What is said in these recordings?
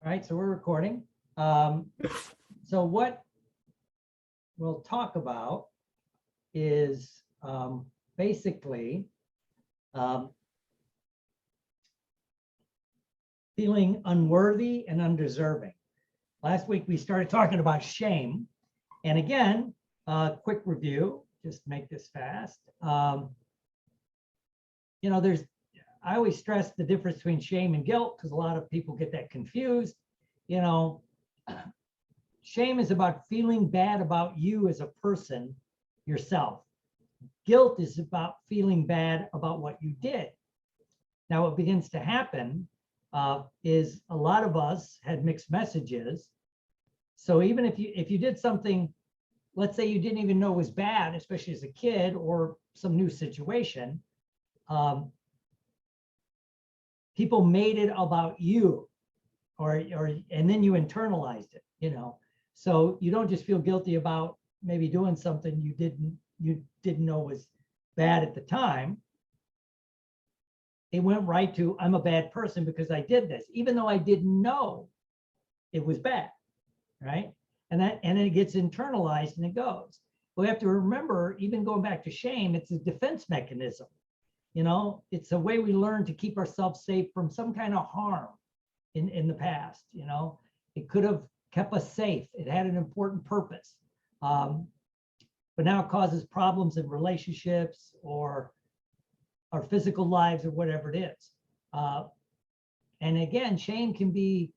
All right, so we're recording. So what we'll talk about is basically feeling unworthy and undeserving. Last week we started talking about shame. And again, quick review, just make this fast. I always stress the difference between shame and guilt because a lot of people get that confused. Shame is about feeling bad about you as a person, yourself. Guilt is about feeling bad about what you did. Now, what begins to happen is a lot of us had mixed messages. So even if you did something, let's say you didn't even know was bad, especially as a kid or some new situation, people made it about you, and then you internalized it, So you don't just feel guilty about maybe doing something you didn't know was bad at the time. It went right to, I'm a bad person because I did this, even though I didn't know it was bad, right? And then it gets internalized and it goes. We have to remember, even going back to shame, it's a defense mechanism. It's a way we learn to keep ourselves safe from some kind of harm in the past. It could have kept us safe. It had an important purpose. But now it causes problems in relationships or our physical lives or whatever it is. And again, shame can be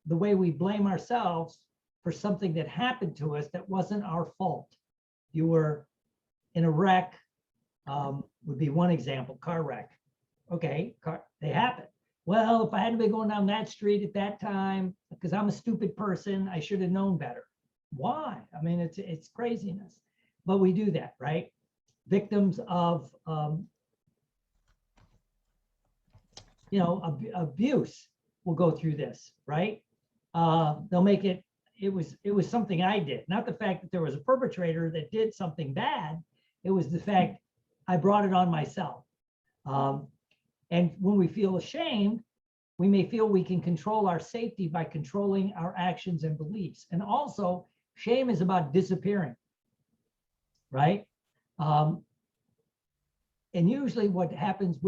the way we blame ourselves for something that happened to us that wasn't our fault. You were in a wreck, would be one example, car wreck. Okay, they happen. Well, if I hadn't been going down that street at that time, because I'm a stupid person, I should have known better. Why? I mean, it's craziness, but we do that, right? Victims of, abuse will go through this, right? They'll make it was something I did, not the fact that there was a perpetrator that did something bad. It was the fact I brought it on myself. And when we feel ashamed, we may feel we can control our safety by controlling our actions and beliefs. And also, shame is about disappearing, right? And usually what happens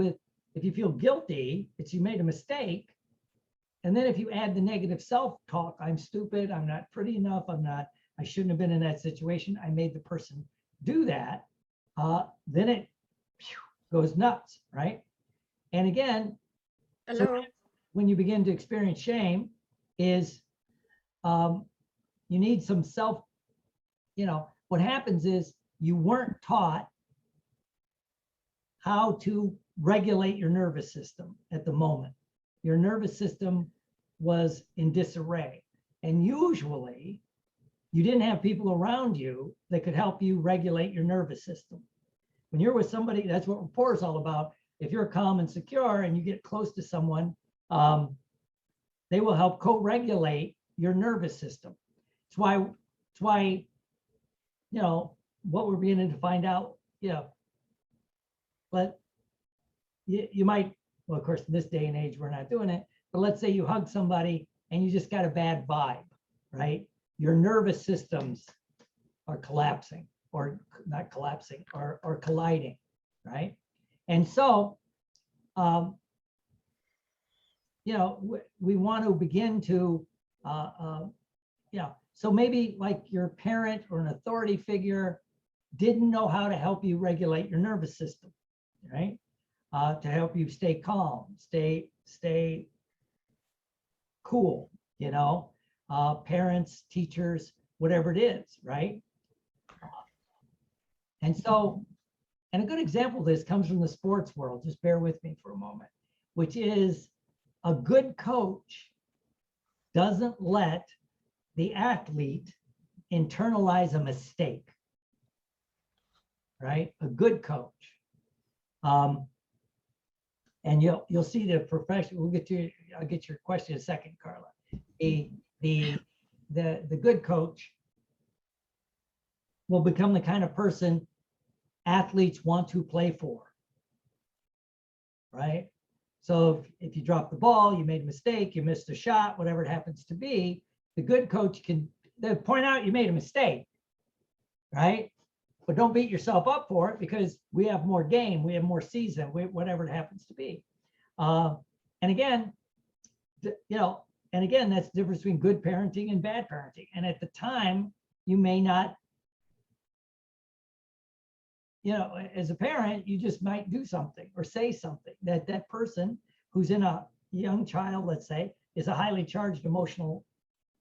if you feel guilty, it's you made a mistake. And then if you add the negative self-talk, I'm stupid, I'm not pretty enough, I shouldn't have been in that situation, I made the person do that, then it goes nuts, right? And again, so when you begin to experience shame is you need some what happens is you weren't taught how to regulate your nervous system at the moment. Your nervous system was in disarray. And usually you didn't have people around you that could help you regulate your nervous system. When you're with somebody, that's what rapport is all about. If you're calm and secure and you get close to someone, they will help co-regulate your nervous system. It's why, what we're beginning to find out, but you might, well, of course, in this day and age, we're not doing it, but let's say you hug somebody and you just got a bad vibe, right? Your nervous systems are collapsing, or not collapsing, or colliding, right? And so, we want to begin to, so maybe like your parent or an authority figure didn't know how to help you regulate your nervous system, right? To help you stay calm, stay cool, parents, teachers, whatever it is, right? And so, and a good example of this comes from the sports world, just bear with me for a moment, which is a good coach doesn't let the athlete internalize a mistake, right? A good coach. And you'll see the profession. I'll get your question in a second, Carla. The good coach will become the kind of person athletes want to play for, right? So if you drop the ball, you made a mistake, you missed a shot, whatever it happens to be, the good coach can point out you made a mistake, right? But don't beat yourself up for it, because we have more game, we have more season, whatever it happens to be. And again, and again, that's the difference between good parenting and bad parenting. And at the time, you may not, as a parent, you just might do something or say something that person who's in a young child, let's say, is a highly charged emotional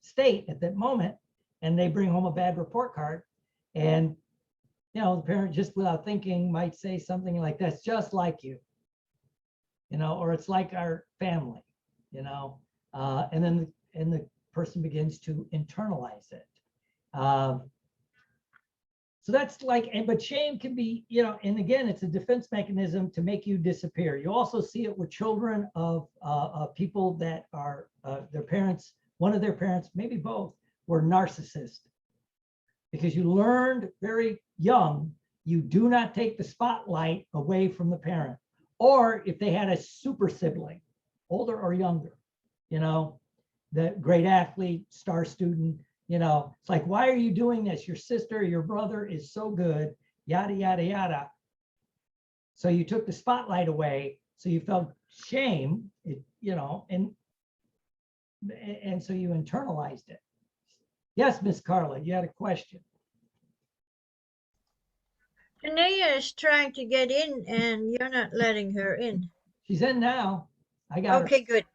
state at that moment, and they bring home a bad report card, and the parent, just without thinking, might say something like, "That's just like you," or "It's like our family," and then the person begins to internalize it. So that's but shame can be, and again, it's a defense mechanism to make you disappear. You also see it with children of people that are their parents, one of their parents, maybe both, were narcissists. Because you learned very young, you do not take the spotlight away from the parent. Or if they had a super sibling, older or younger, the great athlete, star student, it's like, why are you doing this? Your sister or your brother is so good, yada, yada, yada. So you took the spotlight away. So you felt shame, and so you internalized it. Yes, Miss Carla, you had a question. Tanea is trying to get in and you're not letting her in. She's in now. I got her. Okay, good.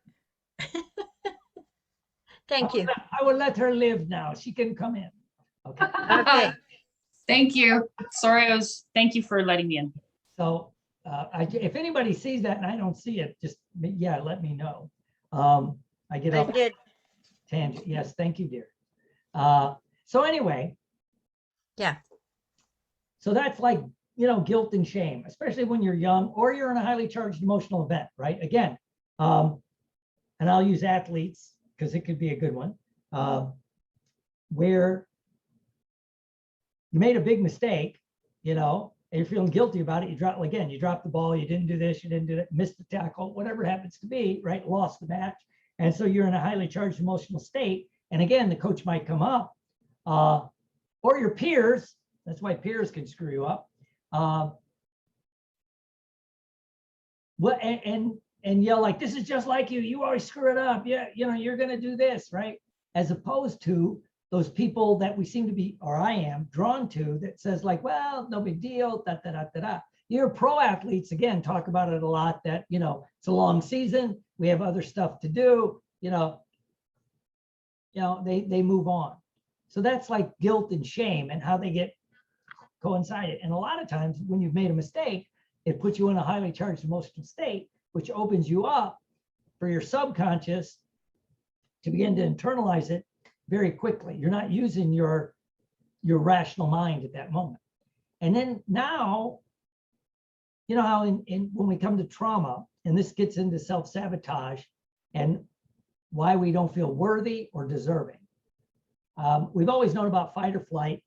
Thank you. I will let her live now. She can come in. Okay. Okay. Thank you. Sorry, thank you for letting me in. So if anybody sees that and I don't see it, just, let me know. I get off did. tangent. Yes, thank you, dear. So anyway. Yeah. So that's like, guilt and shame, especially when you're young or you're in a highly charged emotional event, right? Again, and I'll use athletes because it could be a good one, where you made a big mistake, and you're feeling guilty about it. You drop the ball, you didn't do this, you didn't do that, missed the tackle, whatever it happens to be, right? Lost the match. And so you're in a highly charged emotional state. And again, the coach might come up, or your peers. That's why peers can screw you up. And yell like, "This is just like you. You always screw it up. Yeah, you're going to do this," right? As opposed to those people that we seem to be, or I am, drawn to, that says like, "Well, no big deal, da da da da da." Your pro athletes, again, talk about it a lot, that, it's a long season. We have other stuff to do, they move on. So that's like guilt and shame and how they get coincided. And a lot of times when you've made a mistake, it puts you in a highly charged emotional state, which opens you up for your subconscious to begin to internalize it very quickly. You're not using your rational mind at that moment. And then now, how when we come to trauma, and this gets into self-sabotage and why we don't feel worthy or deserving. We've always known about fight or flight,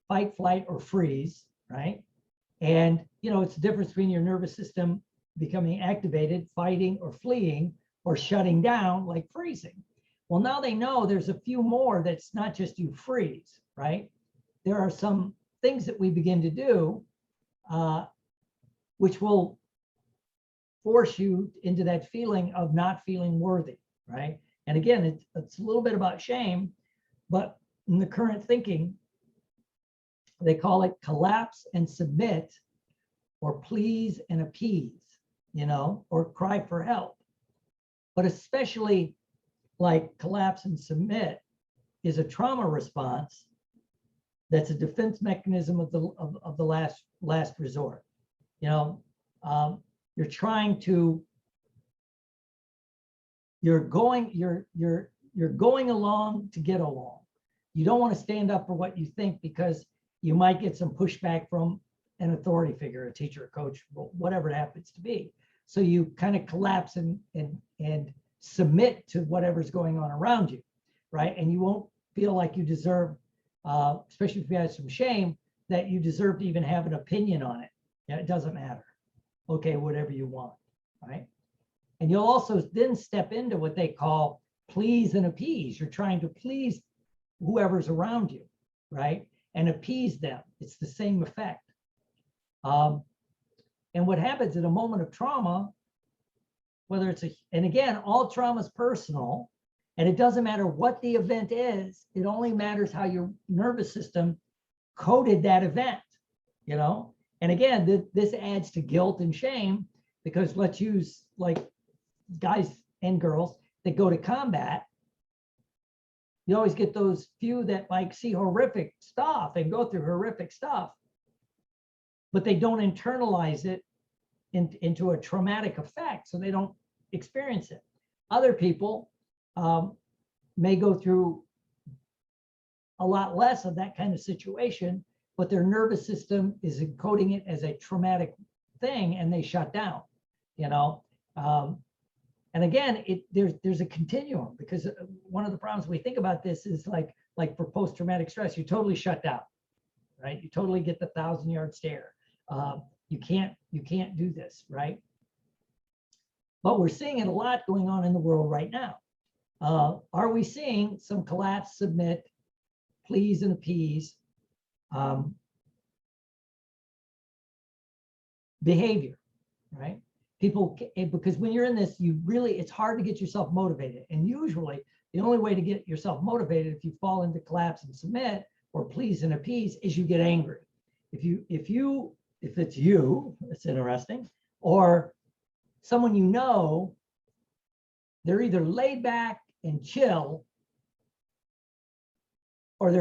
fight, flight, or freeze, right? And, it's the difference between your nervous system becoming activated, fighting or fleeing, or shutting down, like freezing. Well, now they know there's a few more that's not just you freeze, right? There are some things that we begin to do, which will force you into that feeling of not feeling worthy, right? And again, it's a little bit about shame, but in the current thinking, they call it collapse and submit, or please and appease, or cry for help. But especially like collapse and submit is a trauma response that's a defense mechanism of the last resort. You're trying to, you're going along to get along. You don't want to stand up for what you think, because you might get some pushback from an authority figure, a teacher, a coach, whatever it happens to be. So you kind of collapse and submit to whatever's going on around you, right? And you won't feel like you deserve, especially if you have some shame, that you deserve to even have an opinion on it. Yeah, it doesn't matter. Okay, whatever you want, right? And you'll also then step into what they call please and appease. You're trying to please whoever's around you, right? And appease them. It's the same effect. And what happens in a moment of trauma, whether it's and again, all trauma is personal, and it doesn't matter what the event is, it only matters how your nervous system coded that event, you know? And again, this adds to guilt and shame, because let's use like guys and girls that go to combat. You always get those few that like see horrific stuff and go through horrific stuff, but they don't internalize it into a traumatic effect, so they don't experience it. Other people may go through a lot less of that kind of situation, but their nervous system is encoding it as a traumatic thing, and they shut down, you know. And again, there's a continuum, because one of the problems we think about this is like for post-traumatic stress, you totally shut down, right? You totally get the 1,000-yard stare. You can't do this, right? But we're seeing it a lot going on in the world right now. Are we seeing some collapse, submit, please and appease behavior, right? People, because when you're in this, it's hard to get yourself motivated. And usually the only way to get yourself motivated, if you fall into collapse and submit or please and appease, is you get angry. If it's you, it's interesting, or someone you know, they're either laid back and chill, or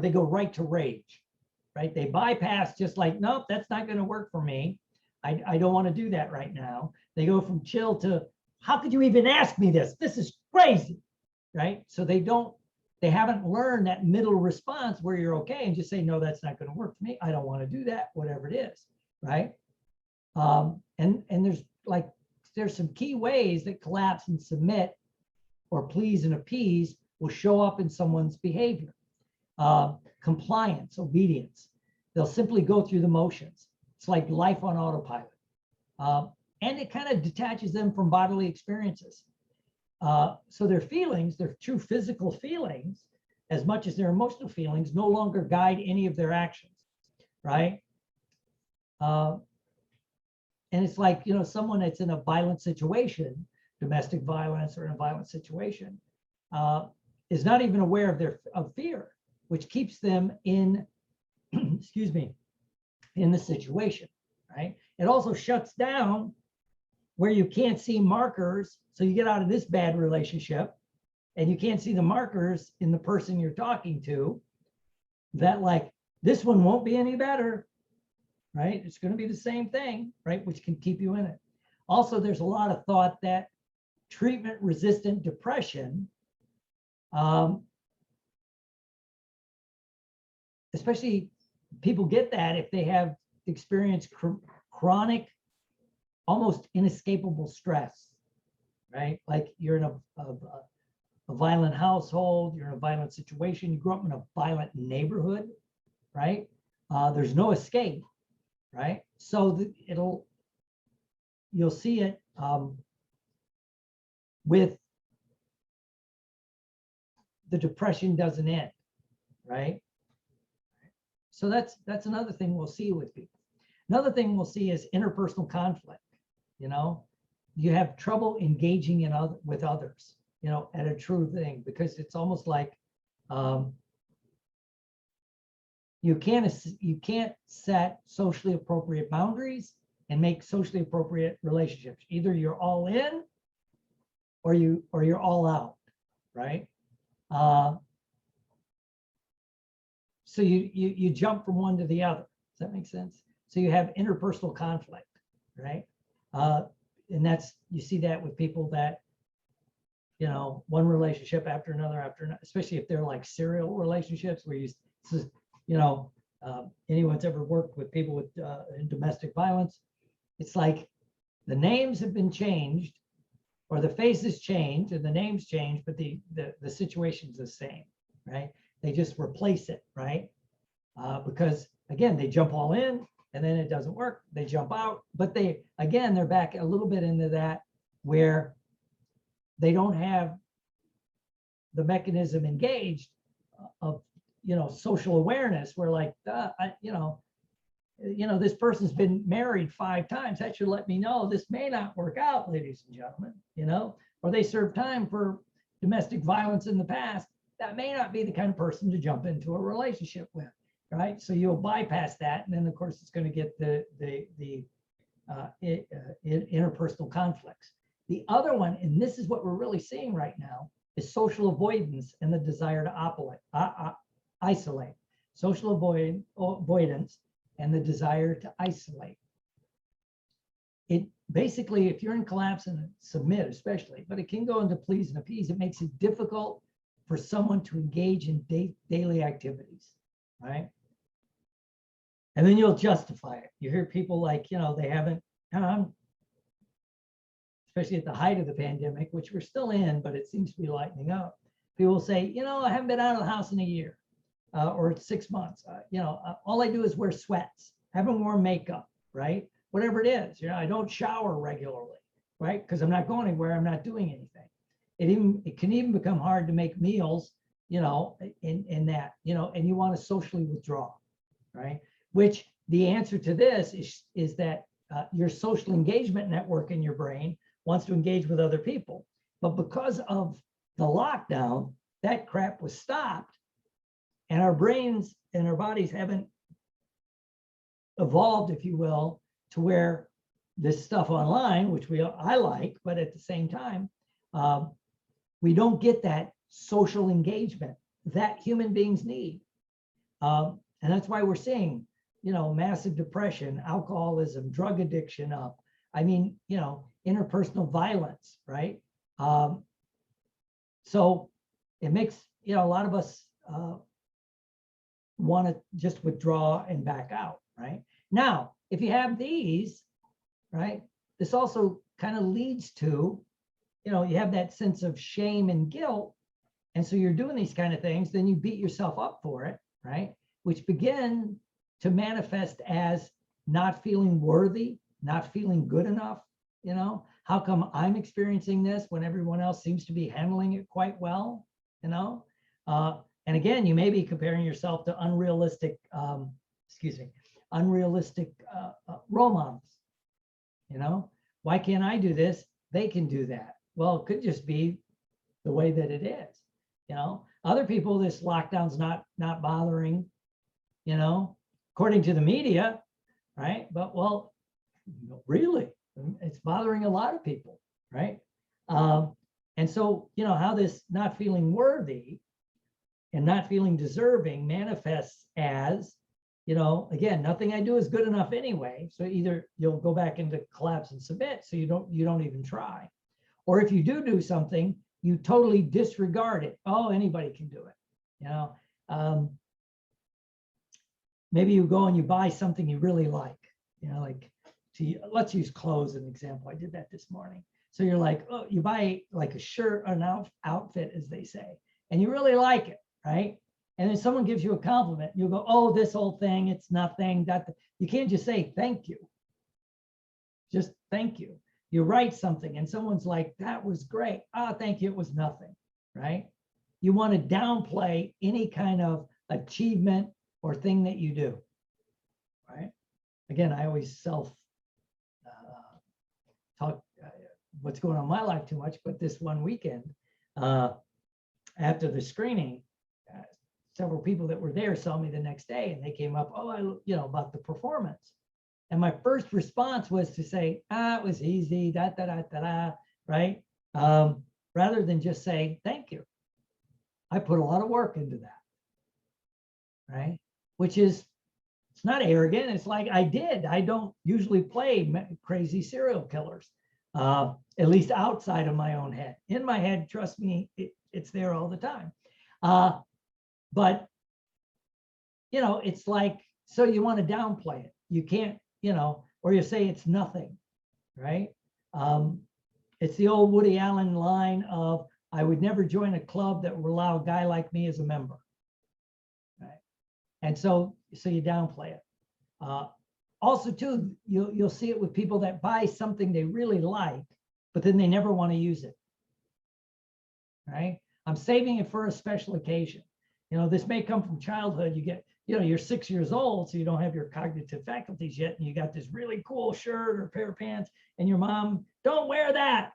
they go right to rage, right? They bypass, just like, nope, that's not going to work for me. I don't want to do that right now. They go from chill to, how could you even ask me this? This is crazy, right? So they haven't learned that middle response where you're okay and just say, no, that's not going to work for me. I don't want to do that, whatever it is, right? And there's some key ways that collapse and submit or please and appease will show up in someone's behavior. Compliance, obedience. They'll simply go through the motions. It's like life on autopilot. And it kind of detaches them from bodily experiences. So their feelings, their true physical feelings, as much as their emotional feelings, no longer guide any of their actions, right? And it's like, you know, someone that's in a violent situation, domestic violence or in a violent situation, is not even aware of fear, which keeps them in, excuse me, in the situation, right? It also shuts down where you can't see markers. So you get out of this bad relationship and you can't see the markers in the person you're talking to, that like, this one won't be any better, right? It's going to be the same thing, right? Which can keep you in it. Also, there's a lot of thought that treatment-resistant depression, especially people get that if they have experienced chronic, almost inescapable stress, right? Like you're in a violent household, you're in a violent situation, you grew up in a violent neighborhood, right? There's no escape, right? So you'll see it with the depression doesn't end, right? So that's another thing we'll see with people. Another thing we'll see is interpersonal conflict. You know, you have trouble engaging with others, you know, at a true thing, because it's almost like you can't set socially appropriate boundaries and make socially appropriate relationships. Either you're all in or you're all out, right? So you jump from one to the other. Does that make sense? So you have interpersonal conflict, right? And you see that with people that, you know, one relationship after another, especially if they're like serial relationships where anyone's ever worked with people with in domestic violence, it's like the names have been changed, or the faces change and the names change, but the situation's the same, right? They just replace it, right? Because again, they jump all in and then it doesn't work. They jump out, but they're back a little bit into that where they don't have the mechanism engaged of, social awareness, where like, this person's been married 5 times. That should let me know this may not work out, ladies and gentlemen, or they served time for domestic violence in the past. That may not be the kind of person to jump into a relationship with, right? So you'll bypass that. And then of course it's going to get the interpersonal conflicts. The other one, and this is what we're really seeing right now, is social avoidance and the desire to isolate. Social avoidance and the desire to isolate. It basically, if you're in collapse and submit especially, but it can go into please and appease, it makes it difficult for someone to engage in daily activities, right? And then you'll justify it. You hear people like, they haven't, especially at the height of the pandemic, which we're still in, but it seems to be lightening up. People say, I haven't been out of the house in a year. Or 6 months, all I do is wear sweats, haven't worn makeup, right? Whatever it is, I don't shower regularly, right? Because I'm not going anywhere, I'm not doing anything. It can even become hard to make meals, in that, and you want to socially withdraw, right? Which the answer to this is that your social engagement network in your brain wants to engage with other people. But because of the lockdown, that crap was stopped. And our brains and our bodies haven't evolved, if you will, to where this stuff online, which I like, but at the same time, we don't get that social engagement that human beings need. And that's why we're seeing, massive depression, alcoholism, drug addiction up. I mean, interpersonal violence, right? So it makes, a lot of us, want to just withdraw and back out, right? Now, if you have these, right, this also kind of leads to, you have that sense of shame and guilt. And so you're doing these kind of things, then you beat yourself up for it, right? Which begin to manifest as not feeling worthy, not feeling good enough. How come I'm experiencing this when everyone else seems to be handling it quite well, And again, you may be comparing yourself to unrealistic role models. Why can't I do this? They can do that. Well, it could just be the way that it is. Other people, this lockdown's not bothering, according to the media, right? But really, it's bothering a lot of people, right? And so, how this not feeling worthy and not feeling deserving manifests as, again, nothing I do is good enough anyway. So either you'll go back into collapse and submit, so you don't even try. Or if you do something, you totally disregard it. Oh, anybody can do it. Maybe you go and you buy something you really like, let's use clothes as an example. I did that this morning. So you're like, oh, you buy like a shirt, an outfit, as they say, and you really like it. Right? And then someone gives you a compliment. You'll go, oh, this whole thing, it's nothing. You can't just say thank you. Just thank you. You write something and someone's like, that was great. Ah, thank you. It was nothing. Right? You want to downplay any kind of achievement or thing that you do. Right? Again, I always talk what's going on in my life too much, but this one weekend, after the screening, several people that were there saw me the next day and they came up, about the performance. And my first response was to say, it was easy, right? Rather than just say, thank you. I put a lot of work into that, right? Which is, it's not arrogant. It's like I don't usually play crazy serial killers, at least outside of my own head. In my head, trust me, it's there all the time. But, it's like, so you want to downplay it. You can't, or you say it's nothing, right? It's the old Woody Allen line of, I would never join a club that would allow a guy like me as a member, right? And so you downplay it. Also too, you'll see it with people that buy something they really like, but then they never want to use it. Right? I'm saving it for a special occasion. You know, this may come from childhood. You get, you know, you're 6 years old, so you don't have your cognitive faculties yet, and you got this really cool shirt or pair of pants, and your mom, don't wear that,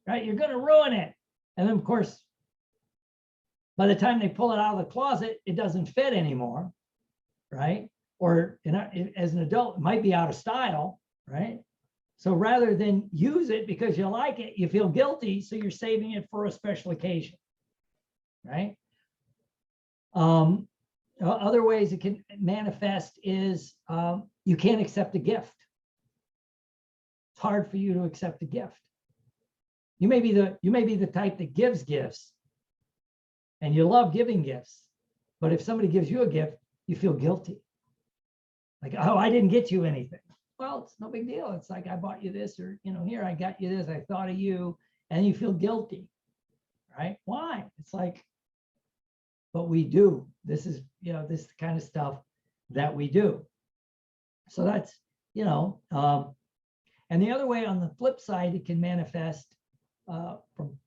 right? You're going to ruin it. And then, of course, by the time they pull it out of the closet, it doesn't fit anymore, right? Or as an adult, it might be out of style, right? So rather than use it because you like it, you feel guilty, so you're saving it for a special occasion, right? Other ways it can manifest is you can't accept a gift. It's hard for you to accept a gift. You may be the type that gives gifts, and you love giving gifts, but if somebody gives you a gift, you feel guilty. Like, oh, I didn't get you anything. Well, it's no big deal. It's like, I bought you this, or, you know, here, I got you this, I thought of you, and you feel guilty, right? Why? It's like, but we do. This is, you know, this is the kind of stuff that we do. So that's, you know, and the other way on the flip side, it can manifest from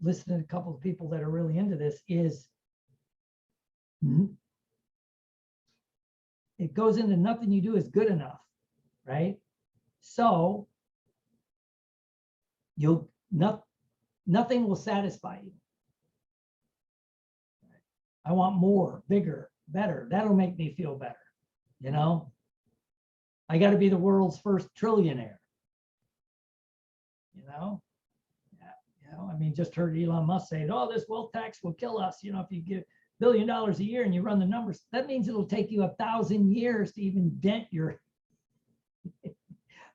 listening to a couple of people that are really into this is it goes into nothing you do is good enough, right? So nothing will satisfy you. I want more, bigger, better. That'll make me feel better. You know, I got to be the world's first trillionaire. You know, yeah, you know, I mean, just heard Elon Musk say, oh, this wealth tax will kill us. You know, if you give $1 billion a year and you run the numbers, that means it'll take you 1,000 years to even dent your.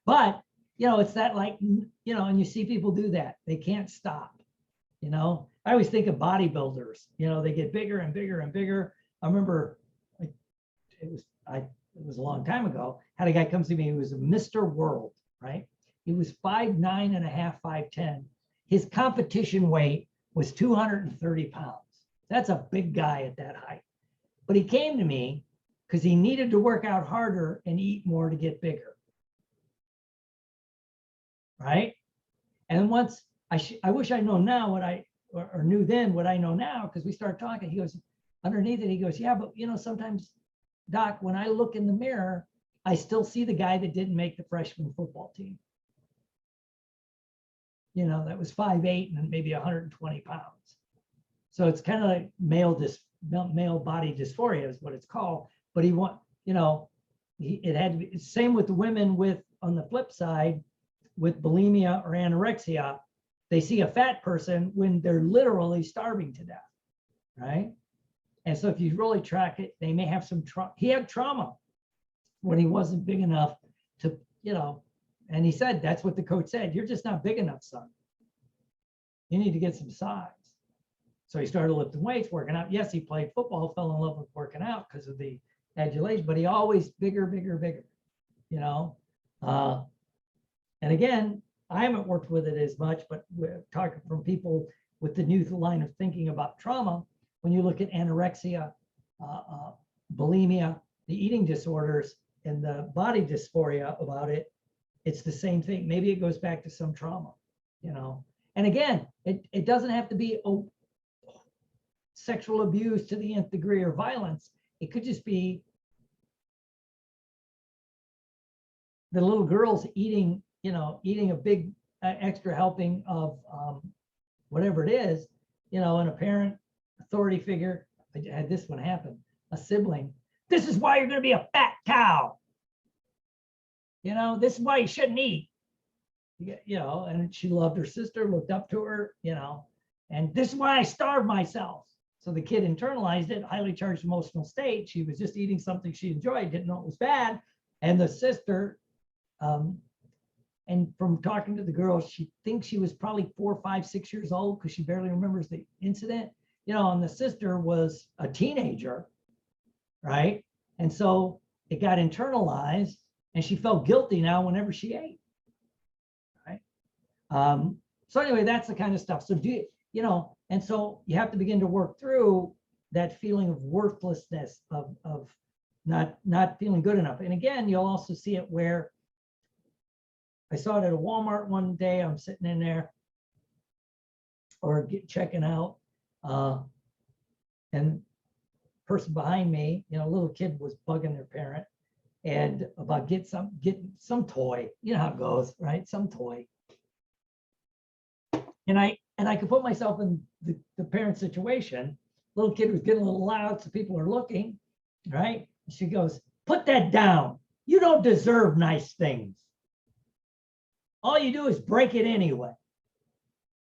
But, you know, it's that, like, you know, and you see people do that. They can't stop, you know. I always think of bodybuilders, you know, they get bigger and bigger and bigger. I remember, like, it was a long time ago, had a guy come to me who was a Mr. World, right? He was 5'9.5", 5'10". His competition weight was 230 pounds. That's a big guy at that height. But he came to me because he needed to work out harder and eat more to get bigger. Right? And once I wish I know now what I or knew then what I know now, because we started talking. He goes, underneath it, he goes, yeah, but you know, sometimes, Doc, when I look in the mirror, I still see the guy that didn't make the freshman football team. You know, that was 5'8" and maybe 120 pounds. So it's kind of like male body dysphoria is what it's called. But he want, you know, it had to be same with the women with, on the flip side, with bulimia or anorexia. They see a fat person when they're literally starving to death, right? And so if you really track it, they may have some trauma. He had trauma when he wasn't big enough to, you know, and he said, that's what the coach said. You're just not big enough, son. You need to get some size. So he started lifting weights, working out. Yes, he played football, fell in love with working out because of the adulation, but he always bigger, bigger, bigger, you know? And again, I haven't worked with it as much, but we're talking from people with the new line of thinking about trauma. When you look at anorexia, bulimia, the eating disorders, and the body dysphoria about it, it's the same thing. Maybe it goes back to some trauma, you know. And again, it doesn't have to be sexual abuse to the nth degree or violence. It could just be the little girls eating, you know, eating a big extra helping of whatever it is, you know, and a parent, authority figure. I had this one happen, a sibling. This is why you're going to be a fat cow. You know, this is why you shouldn't eat. You know, and she loved her sister, looked up to her, you know, and this is why I starve myself. So the kid internalized it, highly charged emotional state. She was just eating something she enjoyed, didn't know it was bad. And the sister, and from talking to the girl, she thinks she was probably 4, 5, 6 years old because she barely remembers the incident, you know, and the sister was a teenager, right? And so it got internalized and she felt guilty now whenever she ate, right? So anyway, that's the kind of stuff. So you know, and so you have to begin to work through that feeling of worthlessness, of not feeling good enough. And again, you'll also see it where I saw it at a Walmart one day. I'm sitting in there or checking out, and person behind me, you know, a little kid was bugging their parent and about getting some toy. You know how it goes, right? Some toy. And I could put myself in the parent situation. Little kid was getting a little loud, so people are looking, right? She goes, "Put that down. You don't deserve nice things. All you do is break it anyway."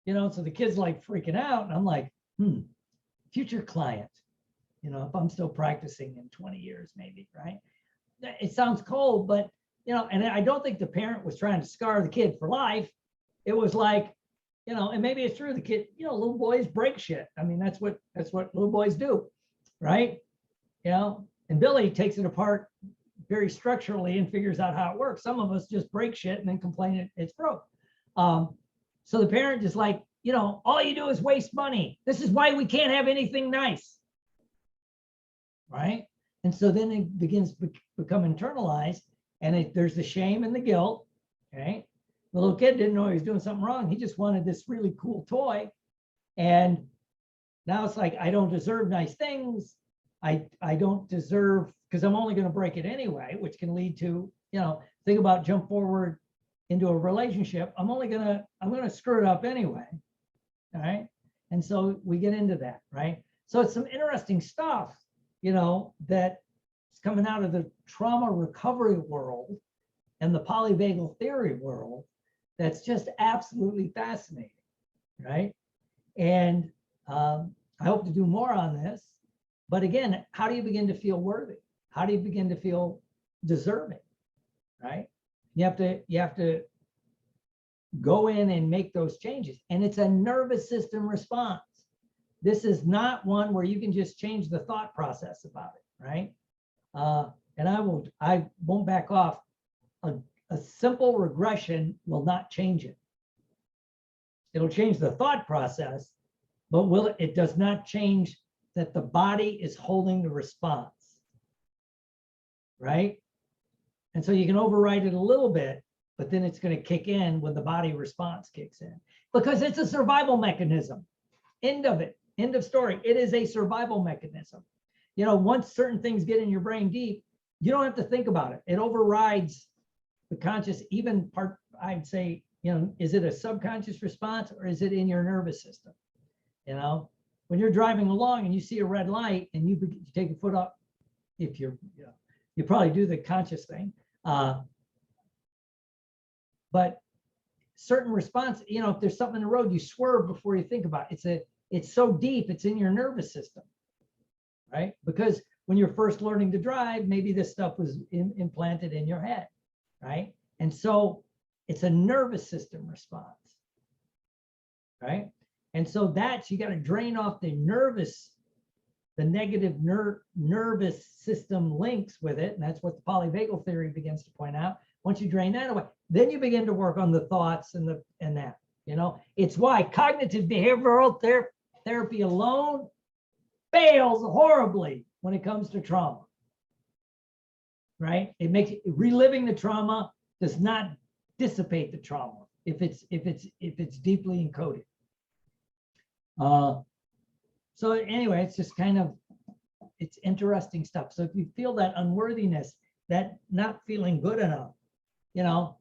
You know, so the kid's like freaking out, and I'm like, future client, you know, if I'm still practicing in 20 years, maybe, right? It sounds cold, but, you know, and I don't think the parent was trying to scar the kid for life. It was like, you know, and maybe it's true, the kid, you know, little boys break shit. I mean, that's what little boys do, right? You know, and Billy takes it apart very structurally and figures out how it works. Some of us just break shit and then complain it's broke. So the parent is like, you know, all you do is waste money. This is why we can't have anything nice, right? And so then it begins to become internalized, and there's the shame and the guilt, okay? The little kid didn't know he was doing something wrong. He just wanted this really cool toy. And now it's like, I don't deserve nice things. I don't deserve, because I'm only going to break it anyway, which can lead to, you know, think about jump forward into a relationship. I'm going to screw it up anyway. All right. And so we get into that, right? So it's some interesting stuff, you know, that's coming out of the trauma recovery world and the polyvagal theory world. That's just absolutely fascinating, right? And I hope to do more on this. But again, how do you begin to feel worthy? How do you begin to feel deserving, right? You have to go in and make those changes. And it's a nervous system response. This is not one where you can just change the thought process about it, right? And I won't back off. A simple regression will not change it. It'll change the thought process, but it does not change that the body is holding the response, right? And so you can override it a little bit, but then it's going to kick in when the body response kicks in, because it's a survival mechanism. End of it. End of story. It is a survival mechanism. You know, once certain things get in your brain deep, you don't have to think about it. It overrides the conscious, even part, I'd say, you know, is it a subconscious response or is it in your nervous system? You know, when you're driving along and you see a red light and you take your foot up, if you're, you know, you probably do the conscious thing. But certain response, you know, if there's something in the road, you swerve before you think about it. It's so deep, it's in your nervous system, right? Because when you're first learning to drive, maybe this stuff was implanted in your head, right? And so it's a nervous system response, right? And so you got to drain off the negative nervous system links with it. And that's what the polyvagal theory begins to point out. Once you drain that away, then you begin to work on the thoughts and that, you know, it's why cognitive behavioral therapy alone fails horribly when it comes to trauma, right? It makes reliving the trauma does not dissipate the trauma if it's deeply encoded. So anyway, it's just kind of, it's interesting stuff. So if you feel that unworthiness, that not feeling good enough, you know,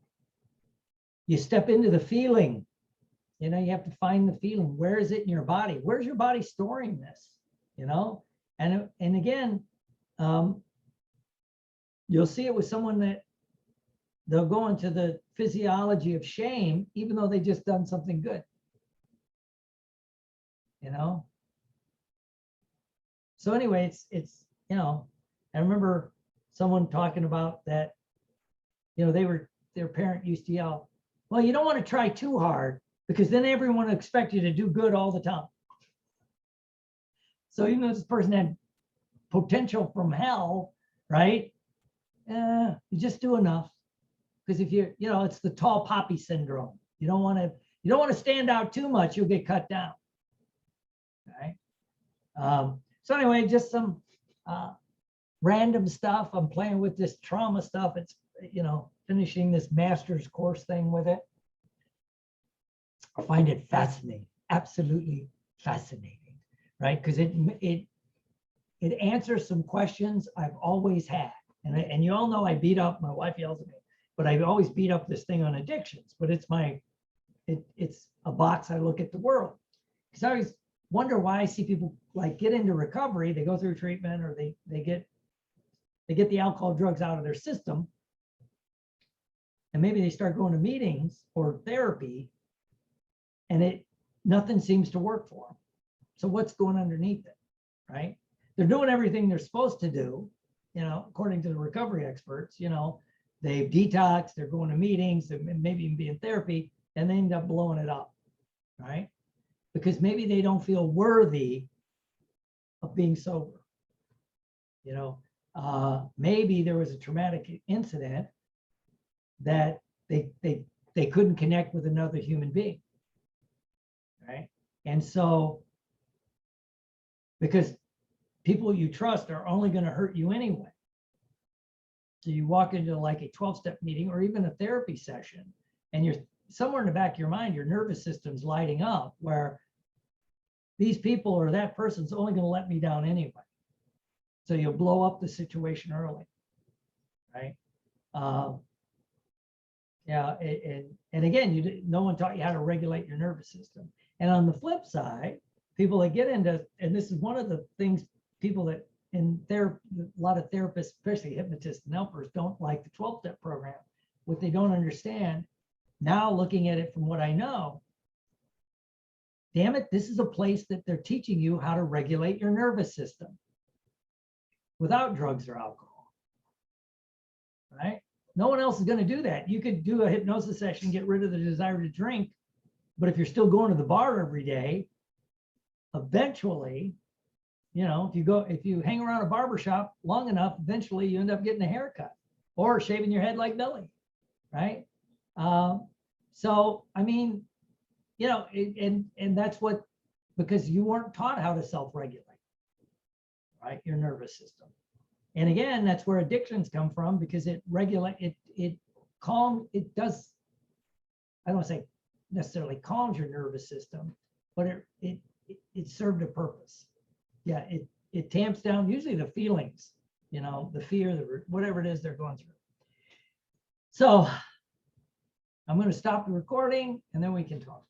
you step into the feeling, you know, you have to find the feeling. Where is it in your body? Where's your body storing this, you know? And again, you'll see it with someone that they'll go into the physiology of shame, even though they just done something good, you know? So anyway, it's, you know, I remember someone talking about that, you know, their parent used to yell, well, you don't want to try too hard because then everyone will expect you to do good all the time. So even though this person had potential from hell, right? You just do enough. Because if you know, it's the tall poppy syndrome. You don't want to stand out too much, you'll get cut down. Right? So anyway, just some random stuff. I'm playing with this trauma stuff. finishing this master's course thing with it. I find it fascinating, absolutely fascinating, right? Because it answers some questions I've always had. And you all know I beat up, my wife yells at me, but I always beat up this thing on addictions, but it's it's a box I look at the world. Because I always wonder why I see people like get into recovery, they go through treatment, or they get the alcohol, drugs out of their system. And maybe they start going to meetings or therapy, and nothing seems to work for them. So what's going underneath it, right? They're doing everything they're supposed to do, according to the recovery experts. They've detoxed, they're going to meetings, and maybe even be in therapy, and they end up blowing it up, right? Because maybe they don't feel worthy of being sober. Maybe there was a traumatic incident that they couldn't connect with another human being, right? And so, because people you trust are only going to hurt you anyway. So you walk into like a 12-step meeting or even a therapy session, and you're somewhere in the back of your mind, your nervous system's lighting up where these people or that person's only going to let me down anyway. So you'll blow up the situation early, right? Yeah, and again, no one taught you how to regulate your nervous system. And on the flip side, people that get into, and this is one of the things people that in therapy, a lot of therapists, especially hypnotists and helpers, don't like the 12-step program. What they don't understand, now looking at it from what I know, damn it, this is a place that they're teaching you how to regulate your nervous system without drugs or alcohol, right? No one else is going to do that. You could do a hypnosis session, get rid of the desire to drink, but if you're still going to the bar every day, eventually, if you hang around a barber shop long enough, eventually you end up getting a haircut or shaving your head like Billy, right? So, I mean, and that's because you weren't taught how to self-regulate, right? Your nervous system. And again, that's where addictions come from, because it does, I don't want to say necessarily calms your nervous system, but it served a purpose. Yeah, it tamps down usually the feelings, the fear, whatever it is they're going through. So I'm going to stop the recording and then we can talk.